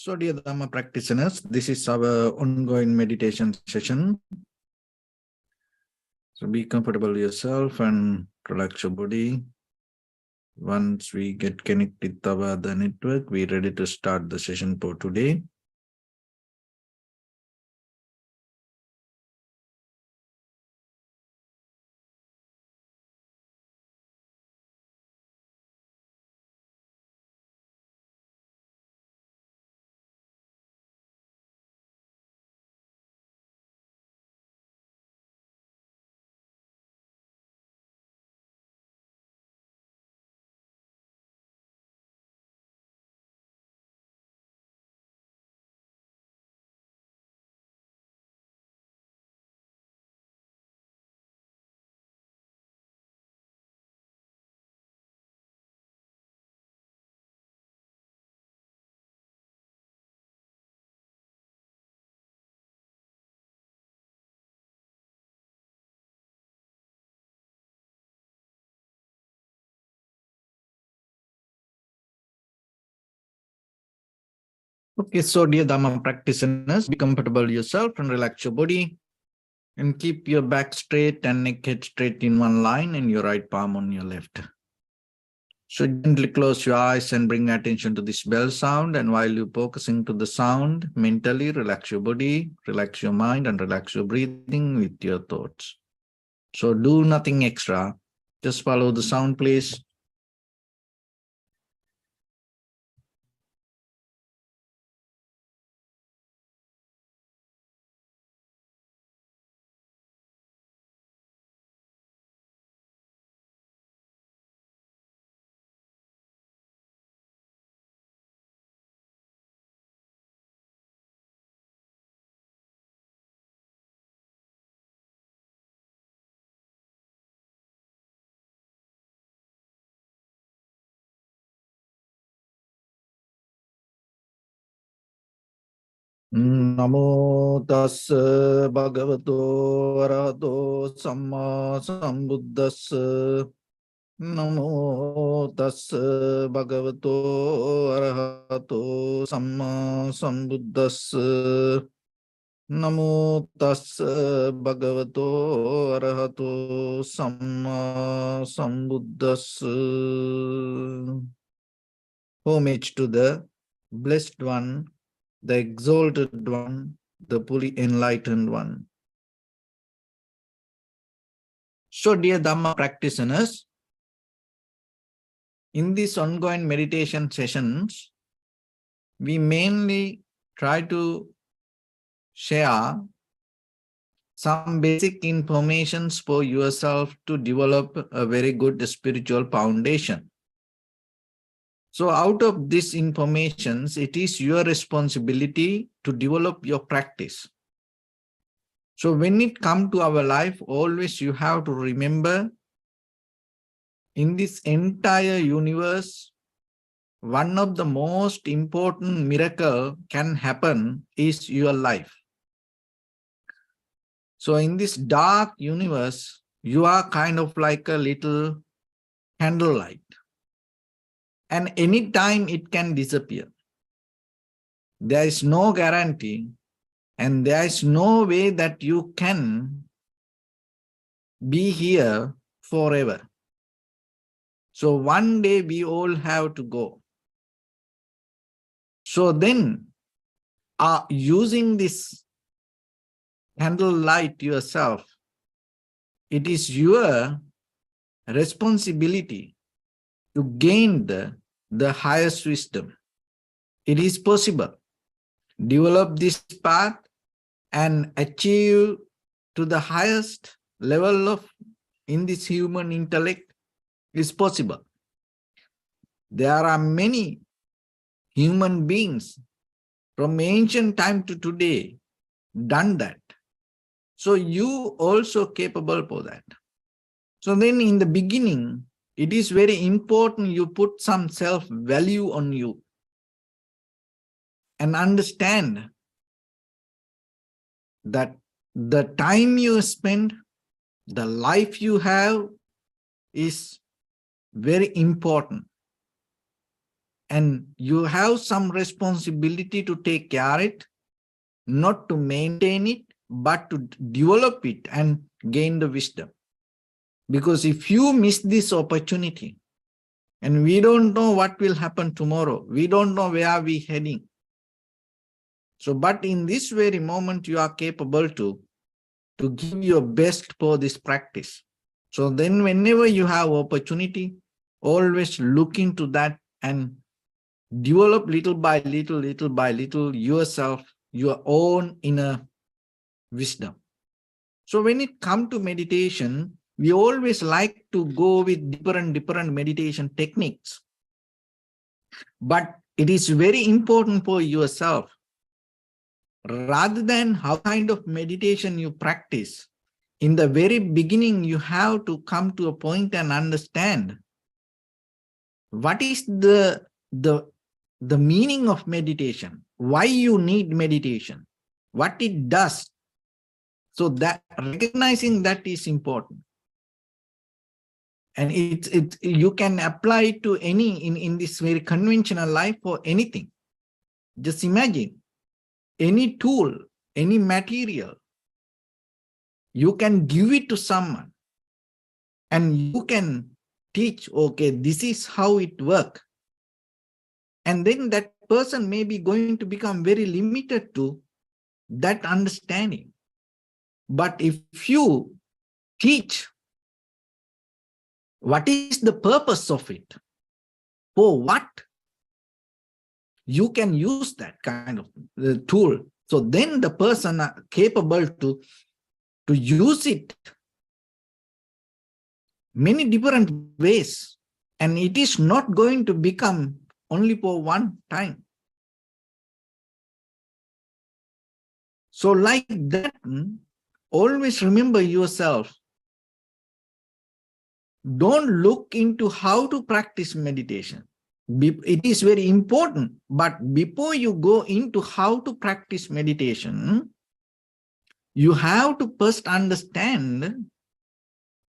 So, dear Dhamma practitioners, this is our ongoing meditation session. So, be comfortable yourself and relax your body. Once we get connected with the network, we're ready to start the session for today. Okay, so dear Dhamma practitioners, be comfortable yourself and relax your body. And keep your back straight and neck head straight in one line and your right palm on your left. So gently close your eyes and bring attention to this bell sound. And while you're focusing to the sound, mentally relax your body, relax your mind, and relax your breathing with your thoughts. So do nothing extra. Just follow the sound, please. Namo tassa bhagavato arahato samma sambuddhassa. Namo tassa bhagavato arahato samma sambuddhassa. Namo tassa bhagavato arahato samma sambuddhassa. Homage to the Blessed One, the Exalted One, the fully enlightened one. So, dear Dhamma practitioners, in these ongoing meditation sessions, we mainly try to share some basic informations for yourself to develop a very good spiritual foundation. So out of these informations, it is your responsibility to develop your practice. So when it comes to our life, always you have to remember, in this entire universe, one of the most important miracle can happen is your life. So in this dark universe, you are kind of like a little candlelight. And anytime it can disappear. There is no guarantee and there is no way that you can be here forever. So one day we all have to go. So then, using this candlelight yourself, it is your responsibility to gain the highest wisdom. It is possible. Develop this path and achieve to the highest level of in this human intellect is possible. There are many human beings from ancient time to today done that. So you also capable for that. So then in the beginning, it is very important you put some self-value on you and understand that the time you spend, the life you have is very important. and you have some responsibility to take care of it, not to maintain it, but to develop it and gain the wisdom. Because if you miss this opportunity, and we don't know what will happen tomorrow, we don't know where we're heading. So, but in this very moment, you are capable to give your best for this practice. So then whenever you have opportunity, always look into that and develop little by little yourself, your own inner wisdom. So when it comes to meditation, we always like to go with different meditation techniques. But it is very important for yourself, rather than how kind of meditation you practice, in the very beginning, you have to come to a point and understand what is the meaning of meditation, why you need meditation, what it does. So that recognizing that is important. And you can apply it to any, in this very conventional life, for anything. Just imagine any tool, any material, you can give it to someone and you can teach, okay, this is how it works. And then that person may be going to become very limited to that understanding. But if you teach what is the purpose of it, for what you can use that kind of tool, so then the person are capable to use it many different ways, and it is not going to become only for one time. So like that, always remember yourself. Don't look into how to practice meditation. It is very important, but before you go into how to practice meditation, you have to first understand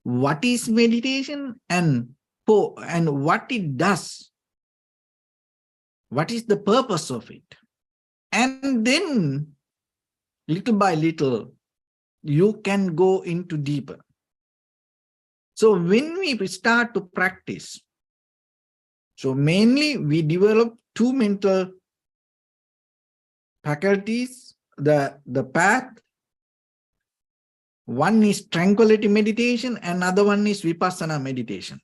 what is meditation and what it does. What is the purpose of it? And then, little by little, you can go into deeper. So when we start to practice, so mainly we develop two mental faculties, the path. One is tranquility meditation, and another one is vipassana meditation.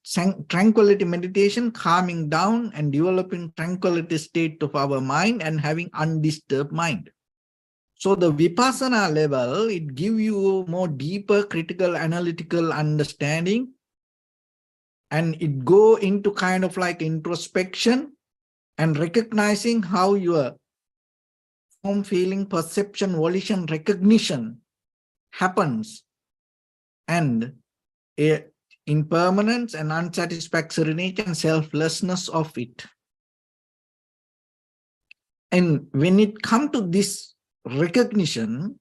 Tranquility meditation, calming down and developing tranquility state of our mind and having undisturbed mind. So the vipassana level, it gives you more deeper critical analytical understanding, and it go into kind of like introspection and recognizing how your form, feeling, perception, volition, recognition happens, and impermanence and unsatisfactory nature and selflessness of it. And when it comes to this recognition,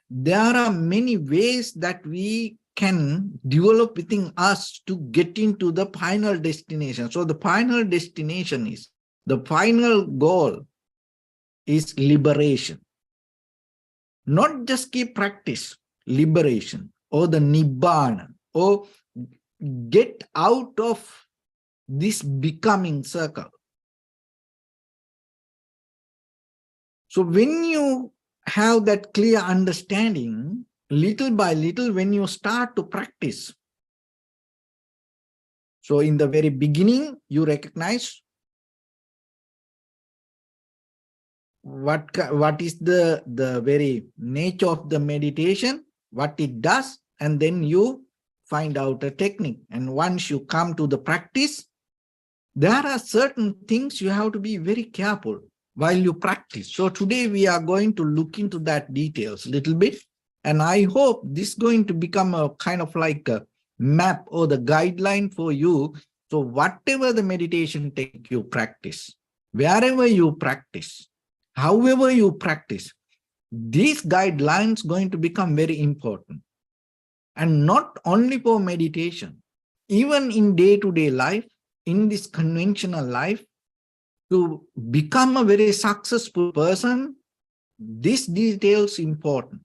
there are many ways that we can develop within us to get into the final destination. So the final destination is, the final goal is liberation. Not just keep practice, liberation or the nibbana, or get out of this becoming circle. So when you have that clear understanding, little by little, when you start to practice, so in the very beginning, you recognize what is the very nature of the meditation, what it does, and then you find out a technique. And once you come to the practice, there are certain things you have to be very careful while you practice. So today we are going to look into that details a little bit, and I hope this is going to become a kind of like a map or the guideline for you. So whatever the meditation technique you practice, wherever you practice, however you practice, these guidelines going to become very important. And not only for meditation, even in day-to-day life, in this conventional life, To become a very successful person, this details important.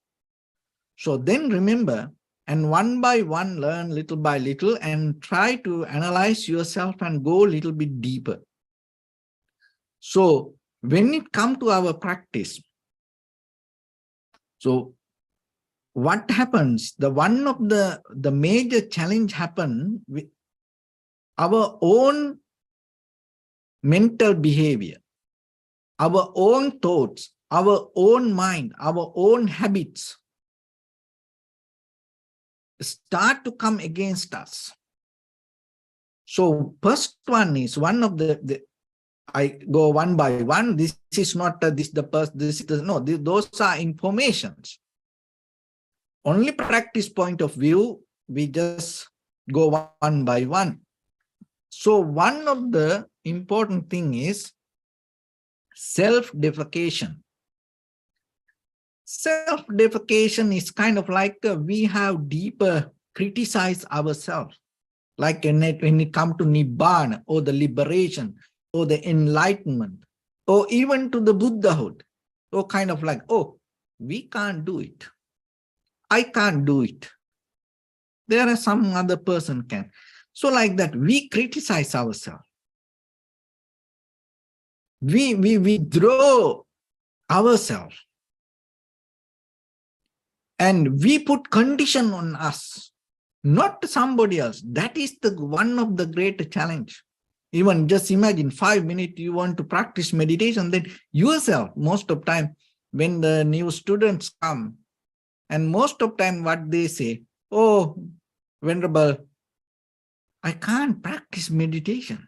So then remember, and one by one, learn little by little and try to analyze yourself and go a little bit deeper. So when it comes to our practice, so what happens, one of the major challenge happen with our own mental behavior, our own thoughts, our own mind, our own habits start to come against us. So first one is one of I go one by one. This is not this the person. This is no. Those are informations. Only practice point of view. We just go one by one. So one of the important thing is self-deprecation. Self-deprecation is kind of like we have deeper criticize ourselves. Like when it comes to Nibbana or the liberation or the enlightenment or even to the Buddhahood, or kind of like, oh, we can't do it. I can't do it. There are some other person can. So like that, we criticize ourselves. We withdraw ourselves. And we put condition on us, not somebody else. That is the one of the great challenge. Even just imagine 5 minutes you want to practice meditation, then yourself, most of time when the new students come, and most of time what they say, oh, Venerable, I can't practice meditation.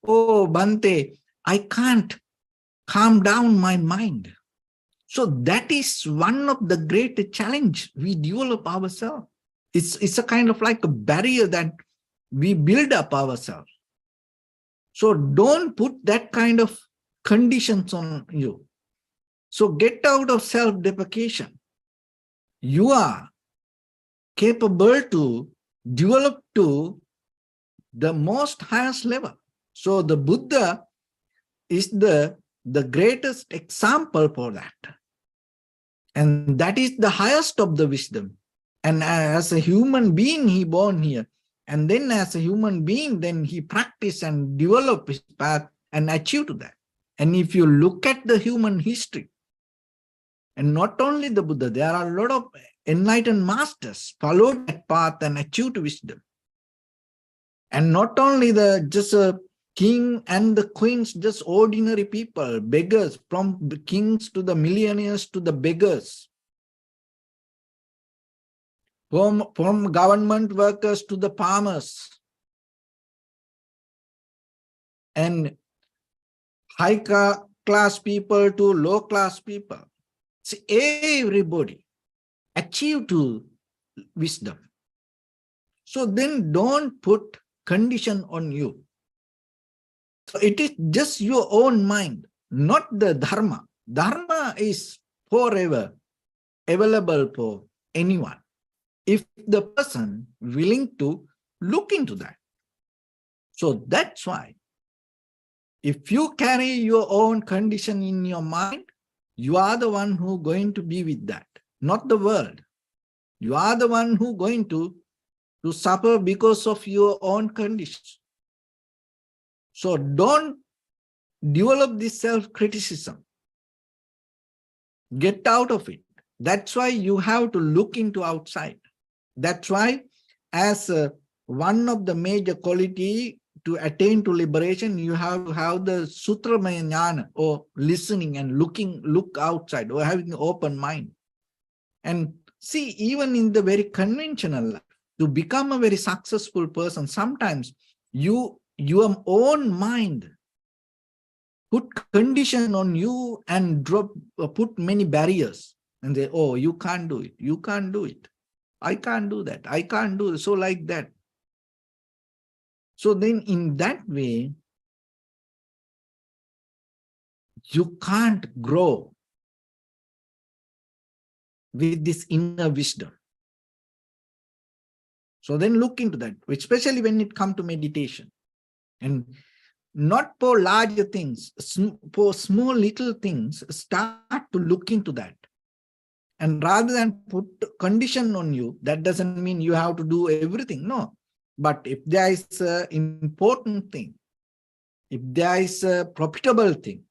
Oh, Bhante, I can't calm down my mind. So that is one of the great challenge we develop ourselves. It's a kind of like a barrier that we build up ourselves. So don't put that kind of conditions on you. So get out of self-deprecation. You are capable to develop to the most highest level. So the Buddha is the greatest example for that. And that is the highest of the wisdom. And as a human being, he born here. And then as a human being, then he practiced and developed his path and achieved that. And if you look at the human history, and not only the Buddha, there are a lot of enlightened masters followed that path and achieved wisdom. And not only the just a king and the queens, just ordinary people, beggars, from the kings to the millionaires to the beggars, from government workers to the farmers, and high class people to low class people. See, everybody achieved to wisdom. So then don't put condition on you. So it is just your own mind, not the Dharma. Dharma is forever available for anyone, if the person willing to look into that. So that's why, if you carry your own condition in your mind, you are the one who going to be with that, not the world. You are the one who going to suffer because of your own conditions. So don't develop this self-criticism. Get out of it. That's why you have to look into outside. That's why as one of the major quality to attain to liberation, you have to have the sutramaya jnana, or listening and look outside, or having an open mind. And see, even in the very conventional life, to become a very successful person, sometimes your own mind put condition on you and put many barriers, and say, oh, you can't do it, you can't do it, I can't do that, I can't do it. So like that. So then in that way, you can't grow with this inner wisdom. So then look into that, especially when it comes to meditation. And not for larger things, for small little things, start to look into that. And rather than put condition on you, that doesn't mean you have to do everything, no. But if there is an important thing, if there is a profitable thing,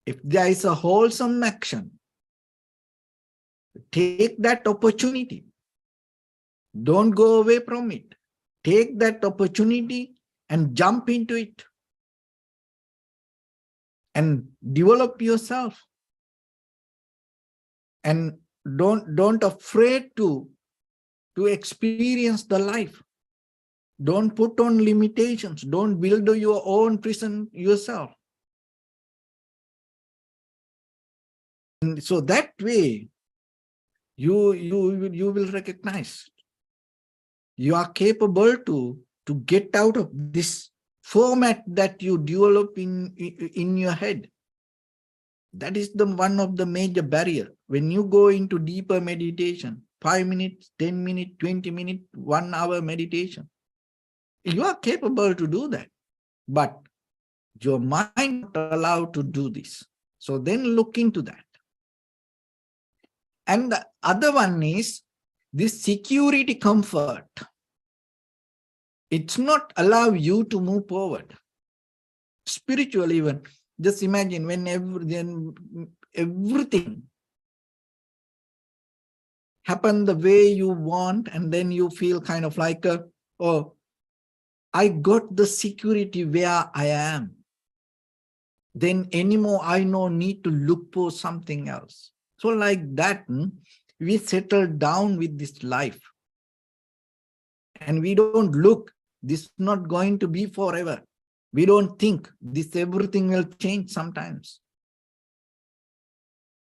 if there is a wholesome action, take that opportunity. Don't go away from it. Take that opportunity and jump into it. And develop yourself. And don't afraid to experience the life. Don't put on limitations. Don't build your own prison yourself. And so that way, you will recognize you are capable to get out of this format that you develop in your head. That is the one of the major barrier. When you go into deeper meditation, 5 minutes, 10 minutes, 20 minutes, 1 hour meditation, you are capable to do that. But your mind not allowed to do this. So then look into that. And the other one is this security comfort. It's not allow you to move forward. Spiritually even, just imagine when everything happen the way you want, and then you feel kind of like, oh, I got the security where I am. Then anymore, I no need to look for something else. So like that, we settle down with this life. And we don't look, this is not going to be forever. We don't think this everything will change sometimes.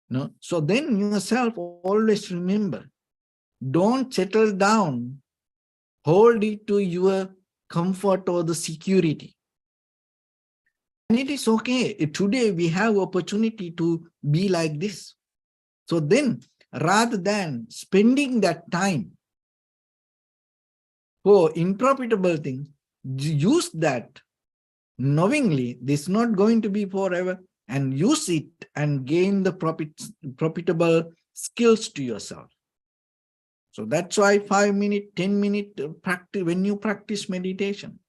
No? So then yourself always remember, don't settle down, hold it to your comfort or the security. And it is okay. Today we have opportunity to be like this. So then, rather than spending that time for unprofitable things, use that knowingly. This is not going to be forever, and use it and gain the profitable skills to yourself. So that's why 5 minute, 10 minute practice, when you practice meditation.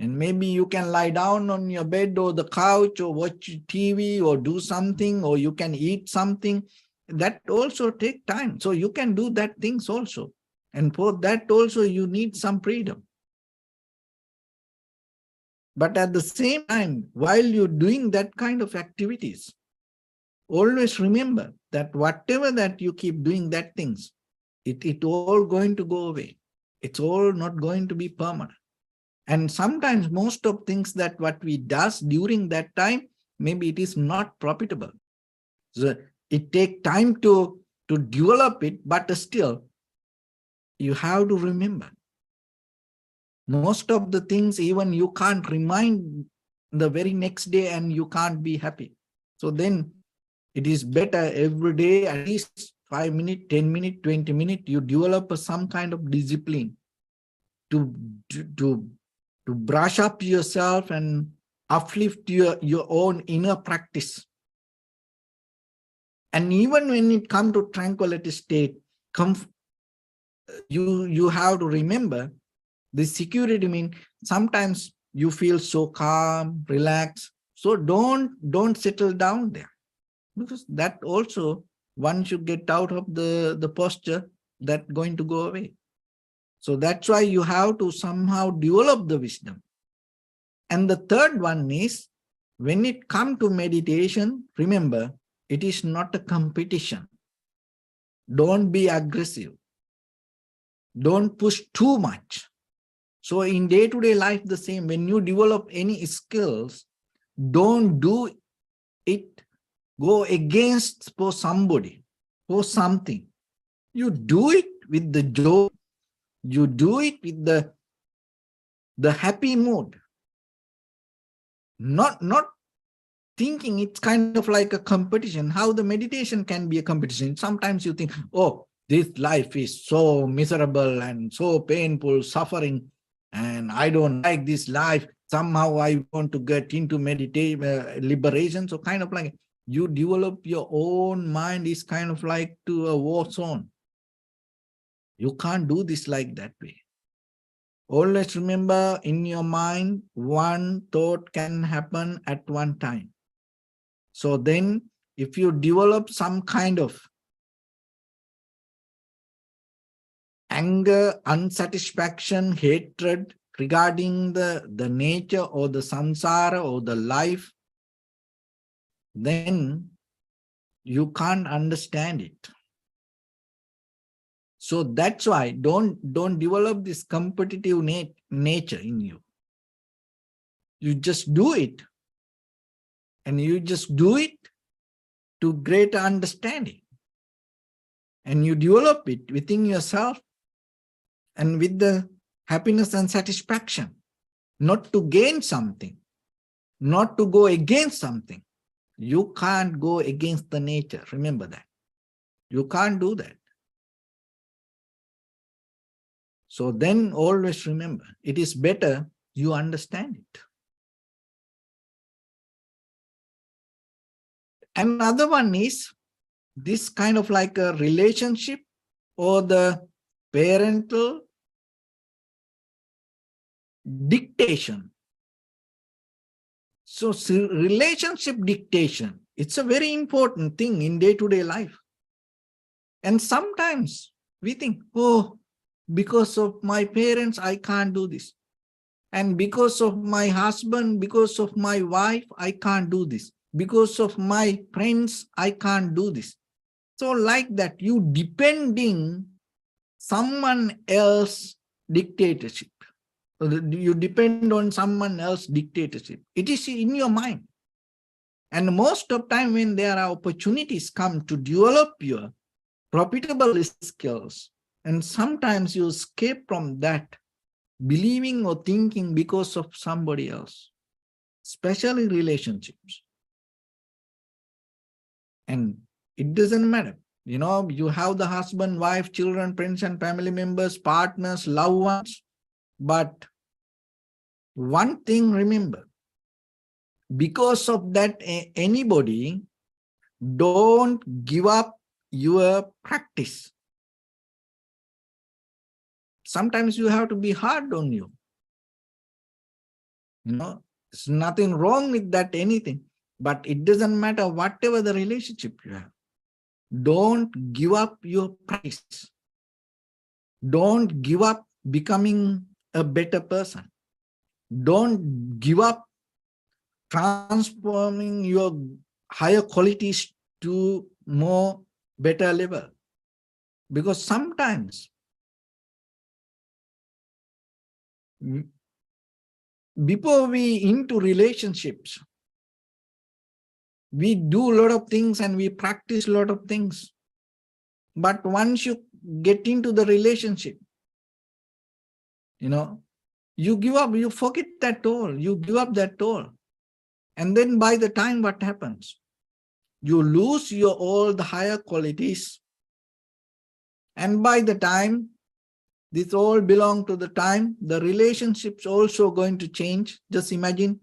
And maybe you can lie down on your bed or the couch or watch TV or do something, or you can eat something. That also take time. So you can do that things also. And for that also you need some freedom. But at the same time, while you're doing that kind of activities, always remember that whatever that you keep doing that things, it all going to go away. It's all not going to be permanent. And sometimes most of things that what we does during that time, maybe it is not profitable. So it takes time to develop it, but still you have to remember. Most of the things, even you can't remind the very next day and you can't be happy. So then it is better every day, at least 5 minutes, 10 minutes, 20 minutes, you develop some kind of discipline to brush up yourself and uplift your own inner practice. And even when it comes to tranquility state, you have to remember the security means sometimes you feel so calm, relaxed. So don't settle down there, because that also, once you get out of the posture, that's going to go away. So that's why you have to somehow develop the wisdom. And the third one is, when it comes to meditation, remember, it is not a competition. Don't be aggressive. Don't push too much. So in day-to-day life, the same, when you develop any skills, don't do it, go against for somebody, for something. You do it with the joy. You do it with the happy mood. Not thinking it's kind of like a competition. How the meditation can be a competition. Sometimes you think, oh, this life is so miserable and so painful, suffering, and I don't like this life. somehow I want to get into meditation, liberation. So kind of like you develop your own mind is kind of like to a war zone. You can't do this like that way. Always remember, in your mind, one thought can happen at one time. So then if you develop some kind of anger, unsatisfaction, hatred regarding the nature or the samsara or the life, then you can't understand it. So that's why don't develop this competitive nature in you. You just do it, and you just do it to greater understanding. And you develop it within yourself and with the happiness and satisfaction, not to gain something, not to go against something. You can't go against the nature. Remember that. You can't do that. So then always remember, it is better you understand it. Another one is this kind of like a relationship or the parental dictation. So relationship dictation, it's a very important thing in day-to-day life. And sometimes we think, oh, because of my parents, I can't do this. And because of my husband, because of my wife, I can't do this. Because of my friends, I can't do this. So like that, you depending someone else dictatorship. You depend on someone else dictatorship. It is in your mind. And most of the time when there are opportunities come to develop your profitable skills, and sometimes you escape from that believing or thinking because of somebody else, especially relationships. And it doesn't matter. You know, you have the husband, wife, children, friends and family members, partners, loved ones. But one thing remember, because of that anybody, don't give up your practice. Sometimes you have to be hard on you. You know, there's nothing wrong with that, anything. But it doesn't matter whatever the relationship you have. Don't give up your practice. Don't give up becoming a better person. Don't give up transforming your higher qualities to more better level. Because sometimes before we into relationships, we do a lot of things and we practice a lot of things. But once you get into the relationship, you know, you give up, you forget that all, you give up that all. And then by the time what happens? You lose your all the higher qualities. And by the time, this all belong to the time, the relationship's also going to change. Just imagine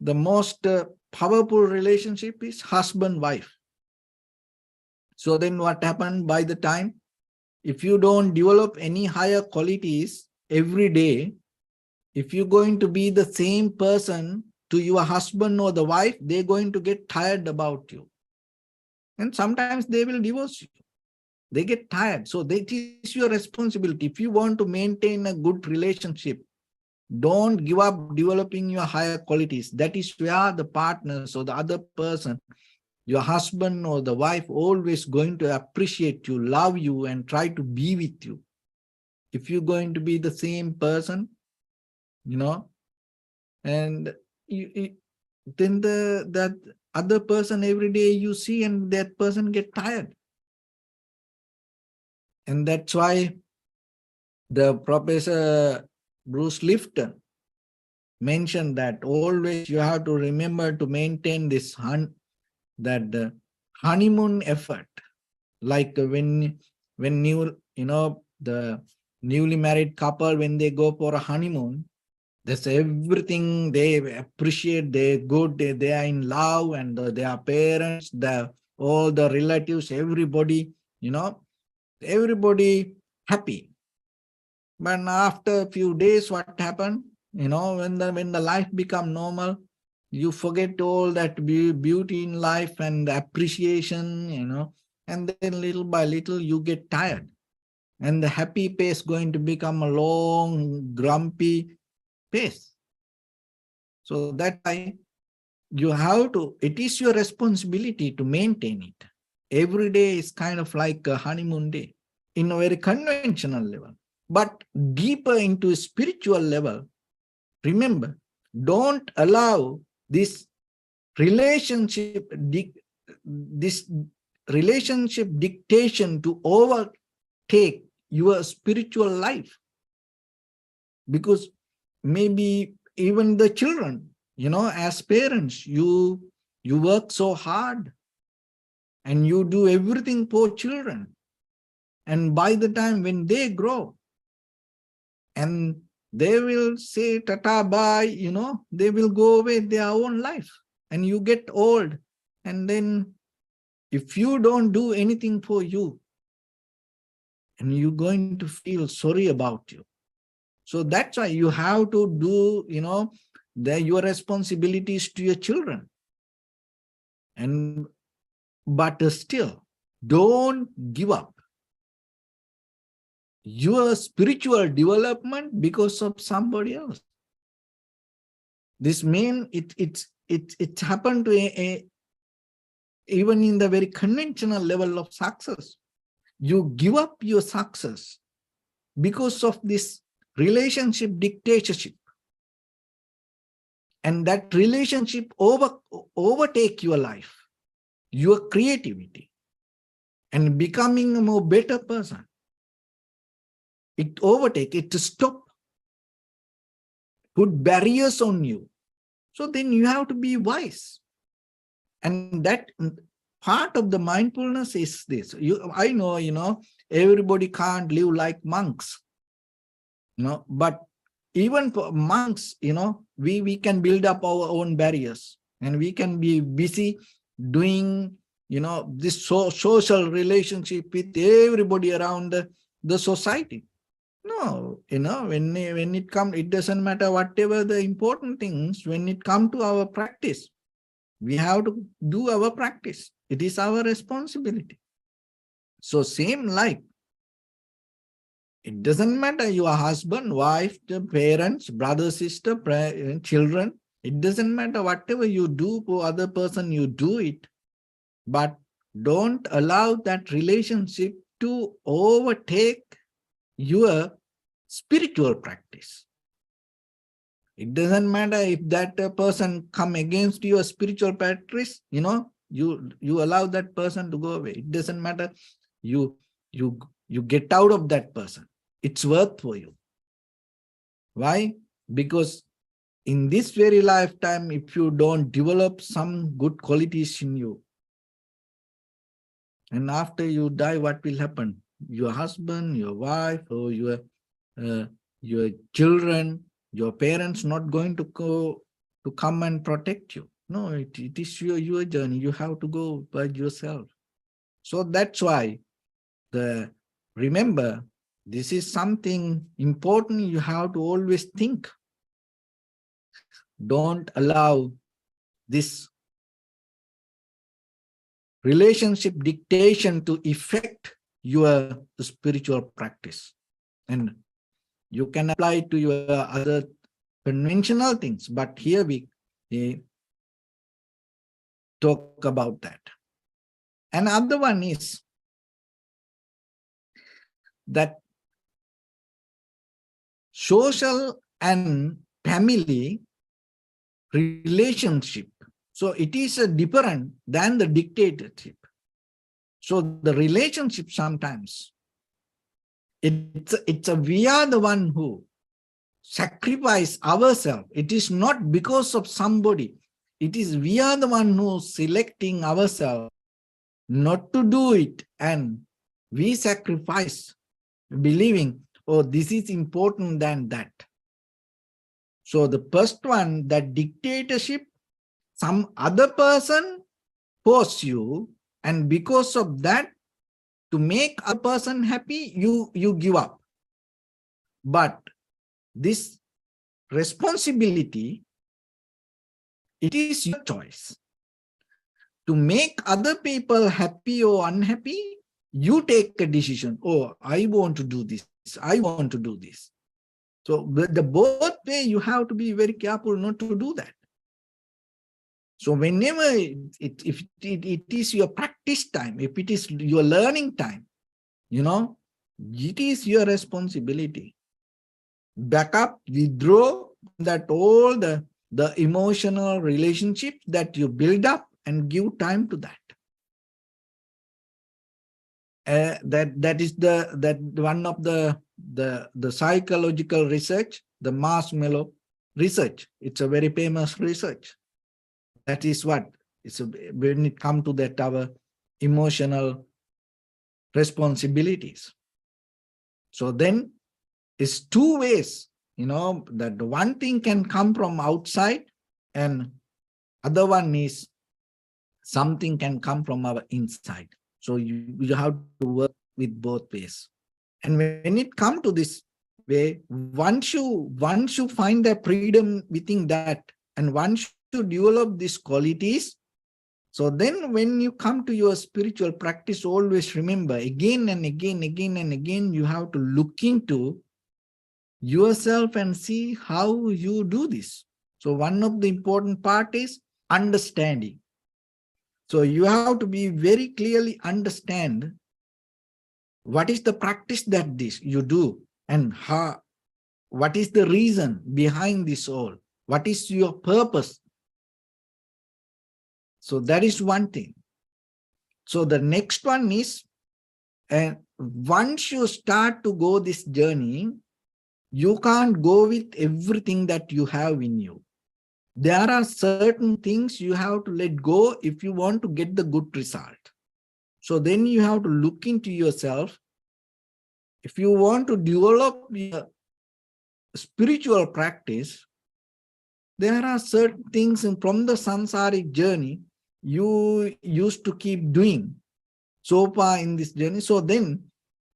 the most powerful relationship is husband-wife. So then what happened by the time? If you don't develop any higher qualities every day, if you're going to be the same person to your husband or the wife, they're going to get tired about you. And sometimes they will divorce you. They get tired. So that is your responsibility. If you want to maintain a good relationship, don't give up developing your higher qualities. That is where the partners or the other person, your husband or the wife, always going to appreciate you, love you, and try to be with you. If you're going to be the same person, you know, and then that other person every day you see, and that person get tired. And that's why the Professor Bruce Lifton mentioned that always you have to remember to maintain this the honeymoon effort. Like when new, you know, the newly married couple, when they go for a honeymoon, There's everything they appreciate, they're good, they are in love, and their parents, all the relatives, everybody, everybody happy. But after a few days, what happened? When the life become normal, you forget all that beauty in life and the appreciation, and then little by little you get tired. And the happy pace going to become a long, grumpy pace. So that's why you have to, it is your responsibility to maintain it. Every day is kind of like a honeymoon day in a very conventional level. But deeper into a spiritual level, remember, don't allow this relationship, this relationship dictation to overtake your spiritual life. Because maybe even the children, as parents, you work so hard and you do everything for children. And by the time when they grow and they will say tata bye, they will go away their own life and you get old. And then if you don't do anything for you, and you're going to feel sorry about you. So that's why you have to do, your responsibilities to your children. But still, don't give up your spiritual development because of somebody else. This means it's happened to even in the very conventional level of success. You give up your success because of this relationship dictatorship. And that relationship overtake your life, your creativity, and becoming a more better person. It overtake, it stop, put barriers on you. So then you have to be wise. And that part of the mindfulness is this. I know, everybody can't live like monks, but even for monks, we can build up our own barriers and we can be busy doing, this social relationship with everybody around the society. No, when it comes, it doesn't matter whatever the important things, when it comes to our practice, we have to do our practice. It is our responsibility. So same like, it doesn't matter your husband, wife, the parents, brother, sister, children. It doesn't matter whatever you do for other person, you do it. But don't allow that relationship to overtake your spiritual practice. It doesn't matter if that person come against your spiritual practice, you allow that person to go away. It doesn't matter. You get out of that person. It's worth for you. Why? Because in this very lifetime, if you don't develop some good qualities in you, and after you die, what will happen? Your husband, your wife, or your children, your parents not going to come and protect you. No, it is your journey. You have to go by yourself. So that's why remember, this is something important you have to always think. Don't allow this relationship dictation to affect your spiritual practice. And you can apply it to your other conventional things, but here we talk about that. Another one is that social and family relationship. So it is different than the dictatorship. So the relationship sometimes, we are the one who sacrifice ourselves. It is not because of somebody. It is we are the one who selecting ourselves not to do it, and we sacrifice, believing, oh, this is important than that. So the first one, that dictatorship, some other person force you, and because of that, to make a person happy, you give up. But this responsibility, it is your choice. To make other people happy or unhappy, you take a decision. Oh, I want to do this. I want to do this. So the both way, you have to be very careful not to do that. So whenever if it is your practice time, if it is your learning time, it is your responsibility. Back up, withdraw that all the emotional relationship that you build up and give time to that. That is that one of the psychological research, the marshmallow research. It's a very famous research. That is what it's when it comes to that our emotional responsibilities. So then it's two ways, that one thing can come from outside and other one is something can come from our inside. So you have to work with both ways. And when it comes to this way, once you find the freedom within that, and once you develop these qualities, so then when you come to your spiritual practice, always remember again and again, you have to look into yourself and see how you do this. So one of the important part is understanding. So you have to be very clearly understand what is the practice that you do, and what is the reason behind this all? What is your purpose? So that is one thing. So the next one is, once you start to go this journey, you can't go with everything that you have in you. There are certain things you have to let go if you want to get the good result. So then you have to look into yourself. If you want to develop your spiritual practice, there are certain things from the samsaric journey you used to keep doing so far in this journey. So then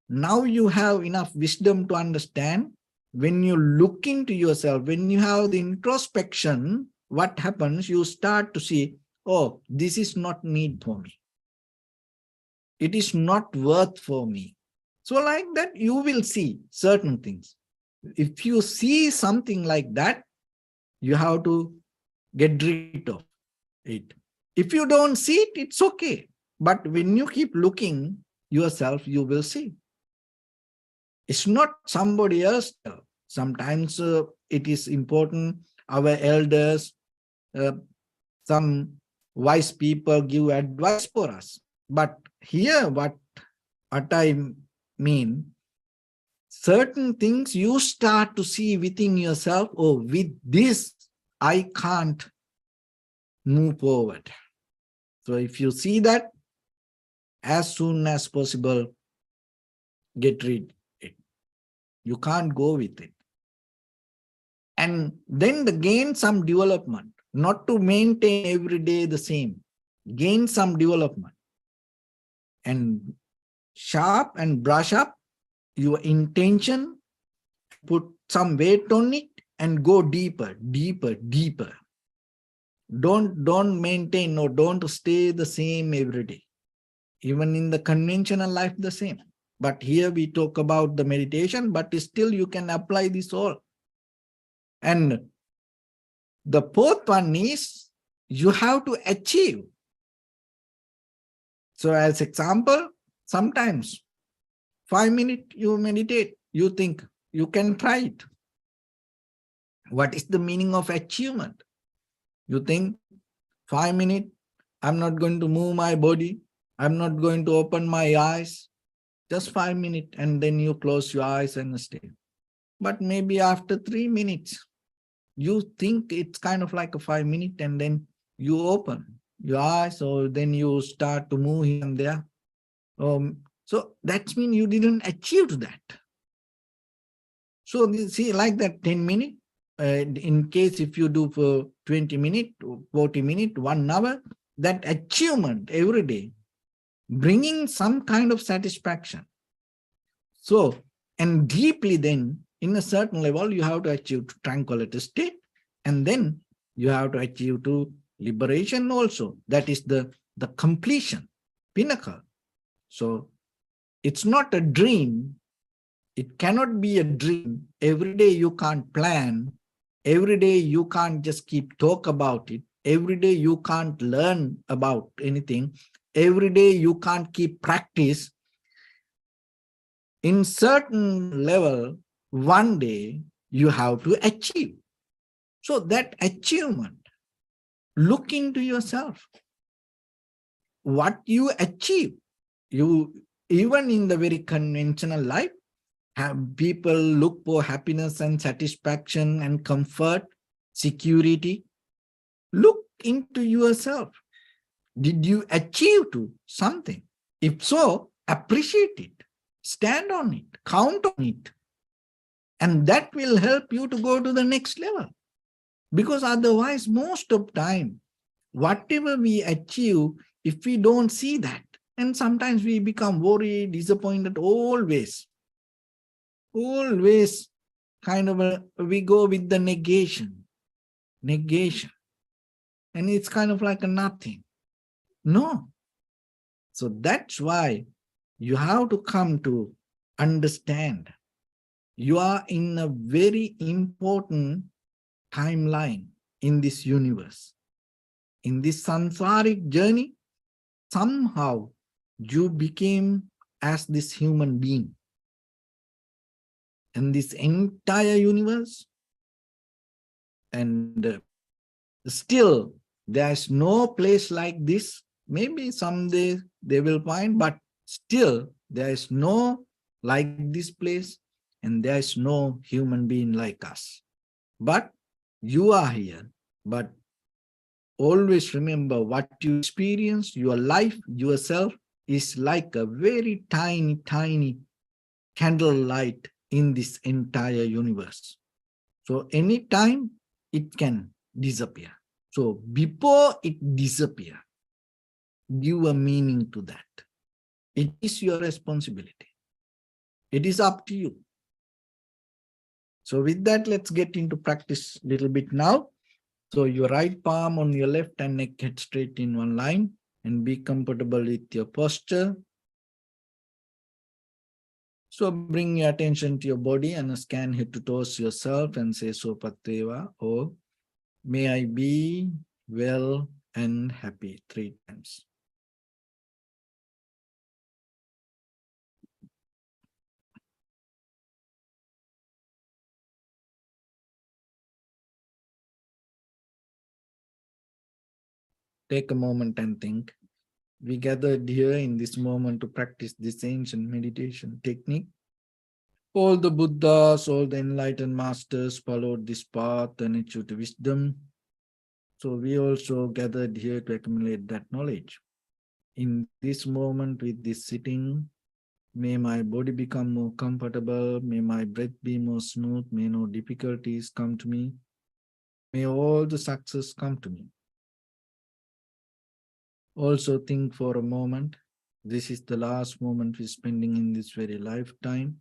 now you have enough wisdom to understand, when you look into yourself, when you have the introspection, what happens, you start to see, oh, this is not need for me. It is not worth for me. So like that, you will see certain things. If you see something like that, you have to get rid of it. If you don't see it, it's okay. But when you keep looking yourself, you will see. It's not somebody else. Sometimes it is important, our elders, some wise people give advice for us. But here, what I mean, certain things you start to see within yourself, oh, with this, I can't move forward. So if you see that, as soon as possible, get rid of it. You can't go with it. And then gain some development, not to maintain every day the same. Gain some development. And sharp and brush up your intention, put some weight on it and go deeper. Don't maintain or don't stay the same every day. Even in the conventional life, the same. But here we talk about the meditation, but still you can apply this all. And the fourth one is, you have to achieve. So as example, sometimes 5 minutes you meditate, you think you can try it. What is the meaning of achievement? You think 5 minutes, I'm not going to move my body. I'm not going to open my eyes. Just 5 minutes, and then you close your eyes and stay. But maybe after 3 minutes, you think it's kind of like a 5 minutes, and then you open your eyes, or then you start to move here and there. So that means you didn't achieve that. So see, like that 10 minutes, in case if you do for 20 minutes, 40 minutes, 1 hour, that achievement every day, bringing some kind of satisfaction. So, and deeply then, in a certain level, you have to achieve tranquility state, and then you have to achieve to liberation also. That is the completion, pinnacle. So, it's not a dream. It cannot be a dream. Every day you can't plan. Every day you can't just keep talk about it. Every day you can't learn about anything. Every day you can't keep practice. In certain level, one day you have to achieve. So that achievement, look into yourself. What you achieve, you even in the very conventional life, have people look for happiness and satisfaction and comfort, security. Look into yourself. Did you achieve to something? If so, appreciate it, stand on it, count on it. And that will help you to go to the next level. Because otherwise, most of time, whatever we achieve, if we don't see that, and sometimes we become worried, disappointed, always kind of we go with the negation. And it's kind of like a nothing. No. So that's why you have to come to understand you are in a very important timeline in this universe. In this samsaric journey, somehow you became as this human being. And this entire universe, and still there's no place like this. Maybe someday they will find, but still there is no like this place, and there is no human being like us. But you are here. But always remember what you experience, your life, yourself is like a very tiny, tiny candle light in this entire universe. So anytime it can disappear. So before it disappears, give a meaning to that. It is your responsibility. It is up to you. So with that, let's get into practice a little bit now. So your right palm on your left and neck head straight in one line, and be comfortable with your posture. So bring your attention to your body and scan head to toes yourself and say Sopatteva, or may I be well and happy 3 times. Take a moment and think. We gathered here in this moment to practice this ancient meditation technique. All the Buddhas, all the enlightened masters followed this path and achieved wisdom. So we also gathered here to accumulate that knowledge. In this moment with this sitting, may my body become more comfortable, may my breath be more smooth, may no difficulties come to me, may all the success come to me. Also think for a moment, this is the last moment we're spending in this very lifetime,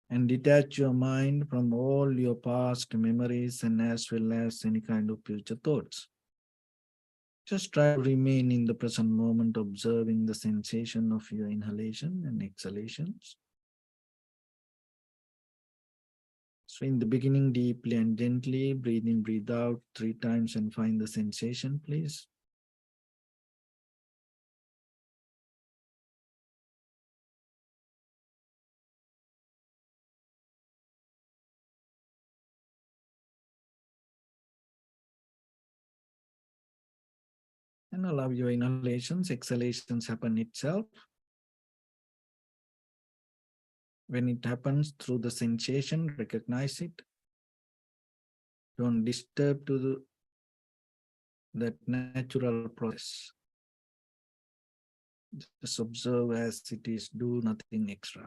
and detach your mind from all your past memories and as well as any kind of future thoughts. Just try to remain in the present moment, observing the sensation of your inhalation and exhalations. So in the beginning, deeply and gently, breathe in, breathe out 3 times and find the sensation, please. And allow your inhalations, exhalations happen itself. When it happens through the sensation, recognize it. Don't disturb to that natural process. Just observe as it is, do nothing extra.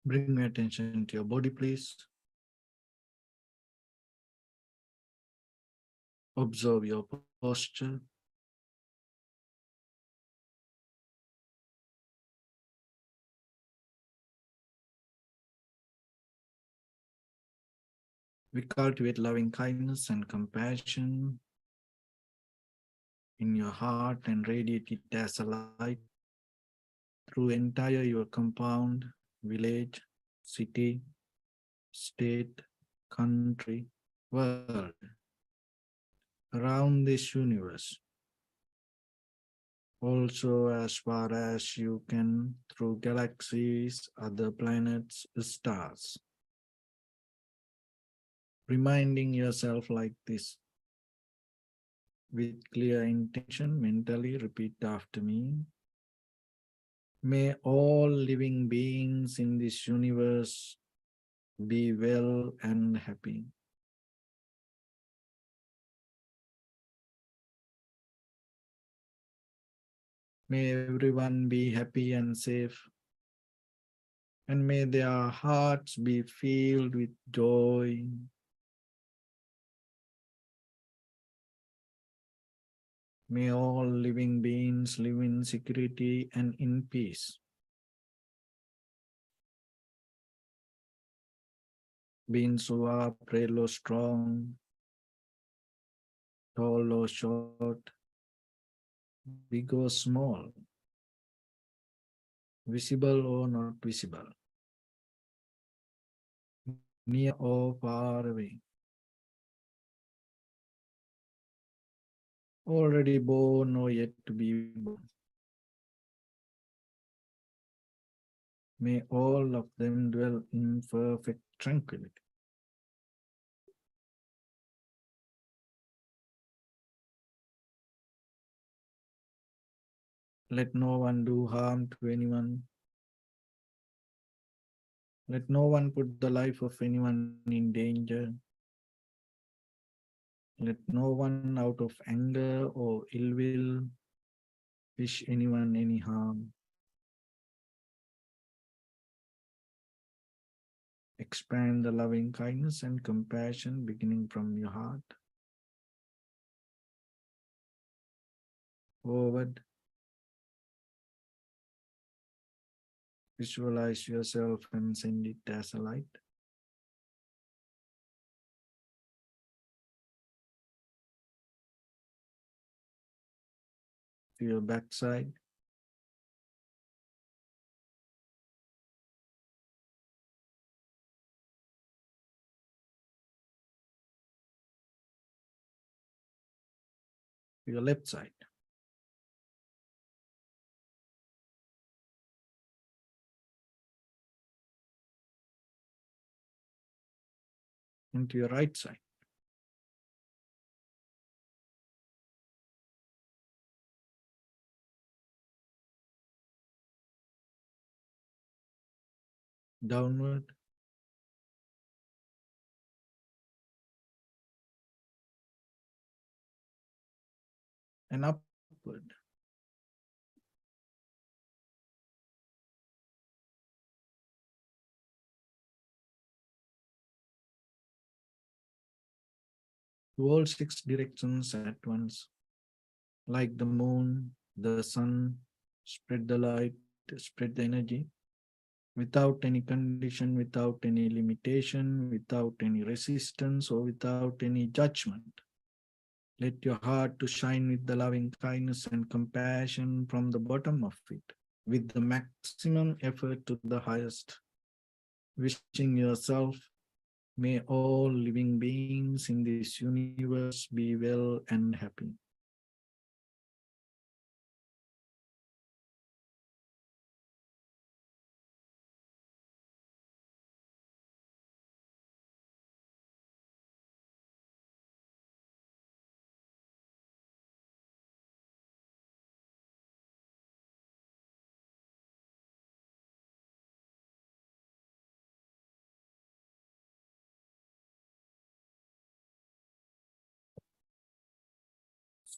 Bring your attention to your body, please. Observe your posture. We cultivate loving kindness and compassion in your heart and radiate it as a light through entire your compound, village, city, state, country, world, around this universe. Also, as far as you can, through galaxies, other planets, stars. Reminding yourself like this with clear intention, mentally repeat after me. May all living beings in this universe be well and happy. May everyone be happy and safe. And may their hearts be filled with joy. May all living beings live in security and in peace. Beings who are frail or strong, tall or short, big or small, visible or not visible, near or far away, already born or yet to be born. May all of them dwell in perfect tranquility. Let no one do harm to anyone. Let no one put the life of anyone in danger. Let no one out of anger or ill will wish anyone any harm. Expand the loving kindness and compassion beginning from your heart. Forward. Visualize yourself and send it as a light. To your backside. To your left side. And to your right side. Downward. And upward. To all six directions at once. Like the moon, the sun, spread the light, spread the energy. Without any condition, without any limitation, without any resistance, or without any judgment. Let your heart to shine with the loving kindness and compassion from the bottom of it, with the maximum effort to the highest. Wishing yourself, may all living beings in this universe be well and happy.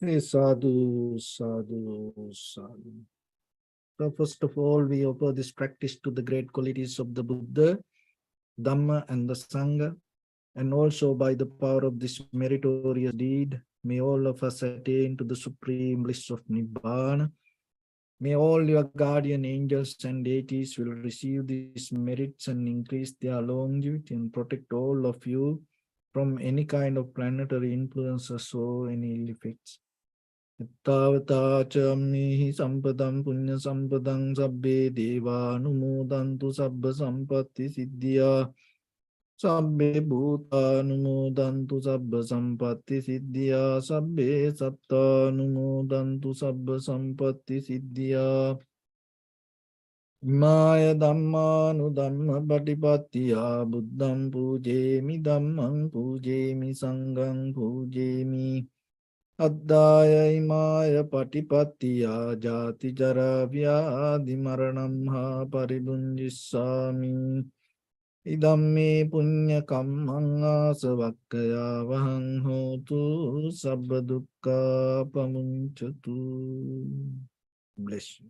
Say sadhu, sadhu, sadhu. So first of all, we offer this practice to the great qualities of the Buddha, Dhamma, and the Sangha. And also by the power of this meritorious deed, may all of us attain to the supreme bliss of Nibbana. May all your guardian angels and deities will receive these merits and increase their longevity and protect all of you from any kind of planetary influences or any ill effects. Ittavata ca ammihi sampadam punya sampadam sabbe deva anumodantu sabba sampatti siddhya. Sabbe bhuta anumodantu sabba sampatti siddhya. Sabbe satta anumodantu sabba sampatti siddhya. Maya Dhammanu Dhamma Patipattiya Buddham Pujemi Dhammam Pujemi Sangham Pujemi Addaya Imaya Patipattiya Jati Jara Vyadi Maranam Ha Paribunjissami Idamme Punya Kammang Asavakkaya Vahang Hotu Sabba Dukkha Pamunchatu. Bless you.